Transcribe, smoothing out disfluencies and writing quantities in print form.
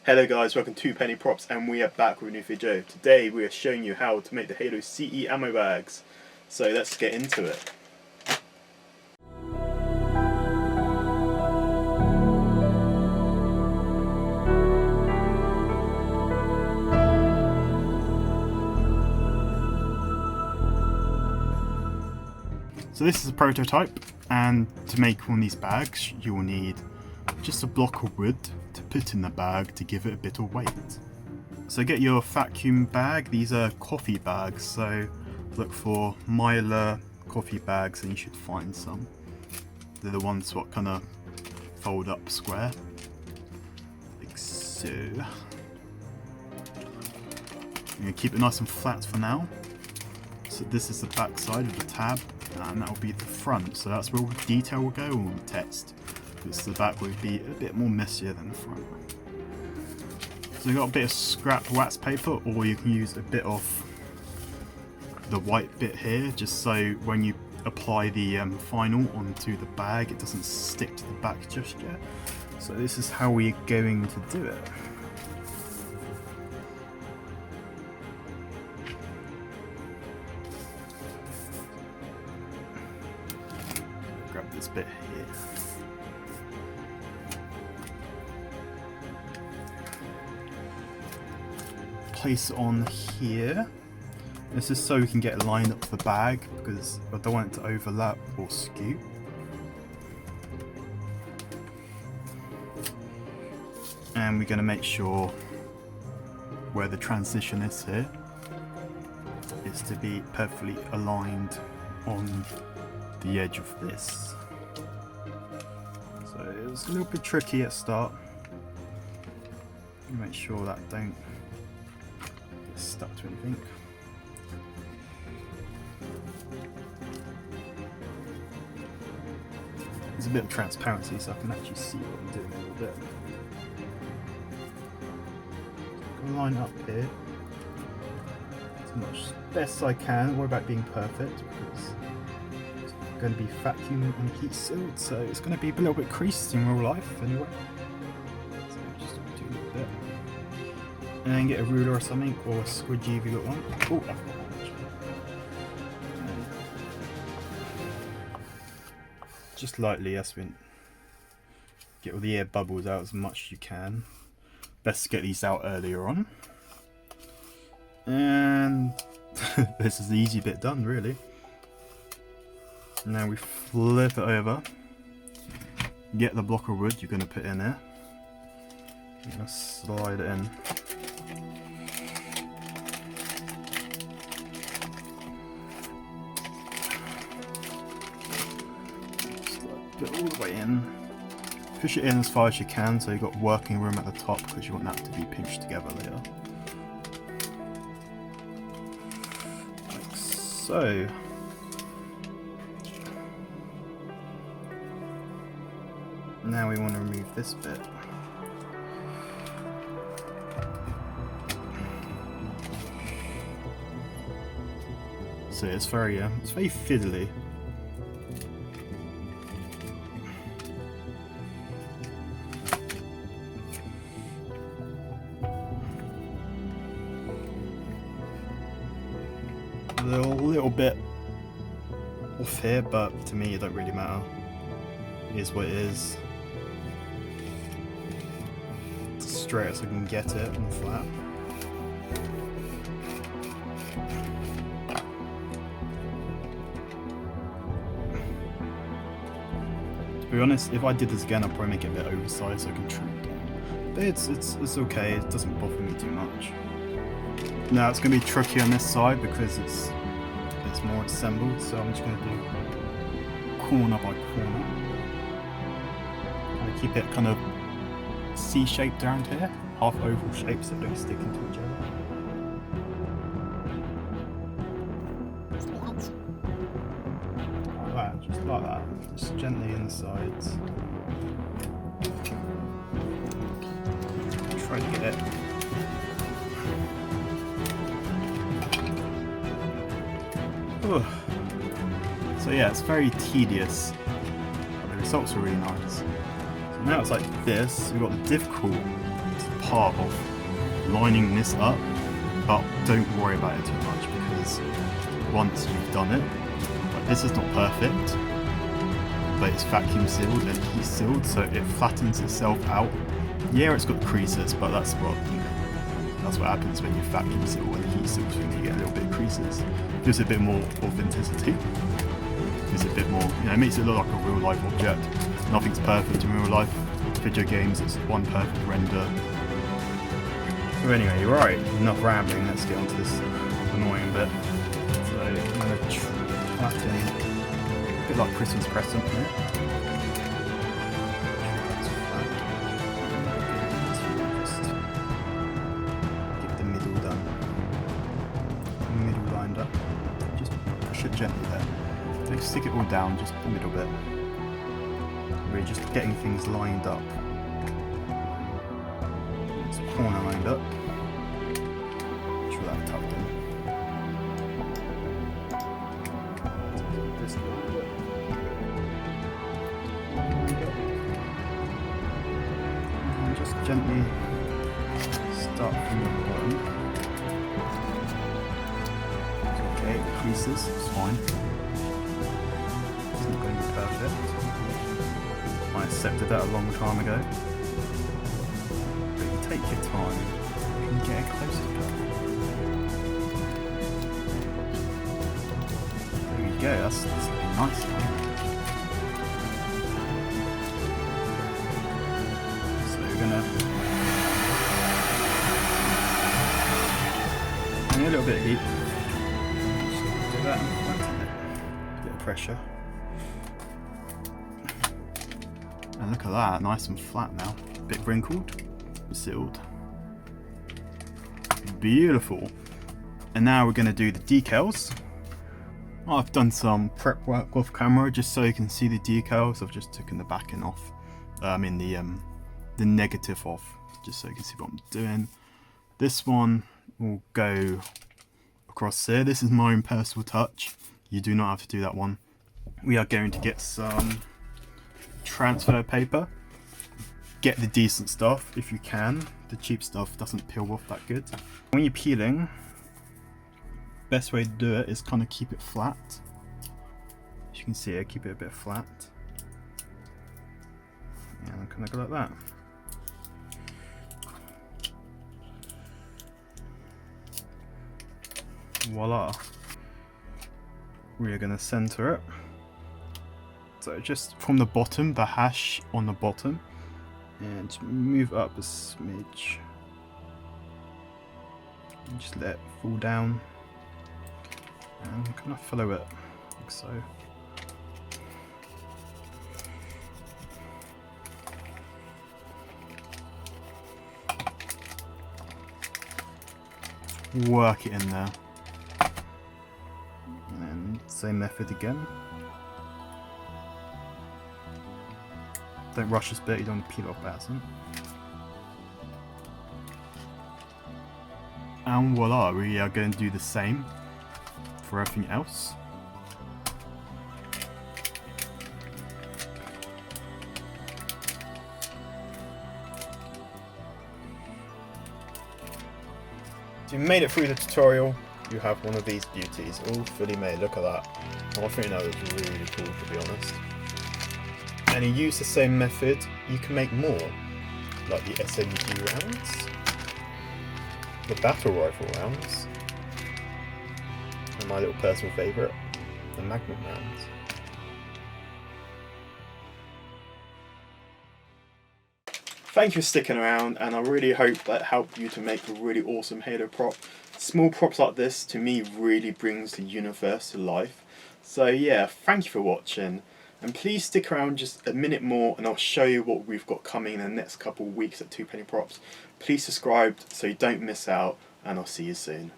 Hello guys, welcome to Penny Props, and we are back with a new video. Today we are showing you how to make the Halo CE ammo bags. So let's get into it. So this is a prototype, and to make one of these bags you will need just a block of wood to put in the bag to give it a bit of weight. So get your vacuum bag. These are coffee bags, so look for Mylar coffee bags and you should find some. They're the ones what kind of fold up square, like so. I'm going to keep it nice and flat for now. So this is the back side of the tab, and that will be the front, so that's where all the detail will go on the text. Because the back will be a bit more messier than the front. So you've got a bit of scrap wax paper, or you can use a bit of the white bit here, just so when you apply the vinyl onto the bag it doesn't stick to the back just yet. So this is how we're going to do it. Grab this bit here. Place it on here. This is so we can get it lined up the bag, because I don't want it to overlap or skew. And we're going to make sure where the transition is here is to be perfectly aligned on the edge of this. So it was a little bit tricky at start. Make sure that don't get stuck to anything. There's a bit of transparency so I can actually see what I'm doing a little bit. I'm gonna line it up here as much best I can. Don't worry about being perfect, because it's going to be vacuum and heat sealed, so it's going to be a little bit creased in real life anyway. So just do a little bit. And then get a ruler or something, or a squidgy if you got one. Oh, I've got one actually. Just lightly, that's when get all the air bubbles out as much as you can. Best to get these out earlier on. And this is the easy bit done, really. Now we flip it over. Get the block of wood you're going to put in there. You're going to slide it in. Put it all the way in. Push it in as far as you can so you've got working room at the top, because you want that to be pinched together later. Like so. Now we want to remove this bit. So it's very fiddly. A little bit off here, but to me it don't really matter. It is what it is. It's as straight as I can get it and flat. To be honest, if I did this again I'd probably make it a bit oversized so I can trim it down. But it's okay, it doesn't bother me too much. Now it's going to be tricky on this side because it's more assembled, so I'm just going to do corner by corner. I'm going to keep it kind of C-shaped around here, half oval shape so it don't stick into each other. Like that, just like that, just gently in the sides. Try to get it. So yeah, it's very tedious, but the results are really nice. So now it's like this. We've got the difficult part of lining this up, but don't worry about it too much because once you've done it, like this is not perfect, but it's vacuum sealed and heat sealed, so it flattens itself out. Yeah, it's got creases, but that's what happens when you vacuum seal and heat seal thing. You get a little bit of creases. Gives it a bit more authenticity. Gives it a bit more, it makes it look like a real life object. Nothing's perfect in real life. Video games, it's one perfect render. So anyway, you're right. Enough rambling. Let's get onto this annoying bit. So I'm going to flatten, a bit like Christmas present here. Gently there. Don't stick it all down, just the middle bit. We're just getting things lined up. It's corner lined up. Make sure that's tucked in. This and just gently start from the bottom. Okay, creases, it's fine. It's not going to be perfect. I accepted that a long time ago. But you take your time, you can get it close to it. There you go, that's looking nice now. So we're gonna a little bit of heat. That a bit of pressure, and look at that, nice and flat now, a bit wrinkled, sealed, beautiful. And now we're going to do the decals. I've done some prep work off camera just so you can see the decals. I've just taken the backing off, the negative off, just so you can see what I'm doing. This one will go across here. This is my own personal touch. You do not have to do that one. We are going to get some transfer paper. Get the decent stuff if you can. The cheap stuff doesn't peel off that good. When you're peeling, best way to do it is kind of keep it flat. As you can see here, keep it a bit flat. And kind of go like that. Voila. We are going to center it. So just from the bottom, the hash on the bottom, and move up a smidge. And just let it fall down. And kind of follow it, like so. Work it in there. And same method again. Don't rush this bit, you don't want to peel off by accident. And voila, we are going to do the same for everything else. So you made it through the tutorial. You have one of these beauties, all fully made. Look at that. I think that is really cool, to be honest. And you use the same method, you can make more, like the SMG rounds, the battle rifle rounds, and my little personal favourite, the Magnum rounds. Thank you for sticking around, and I really hope that helped you to make a really awesome Halo prop. Small props like this, to me, really brings the universe to life. So yeah, thank you for watching. And please stick around just a minute more and I'll show you what we've got coming in the next couple of weeks at 2 Penny Props. Please subscribe so you don't miss out, and I'll see you soon.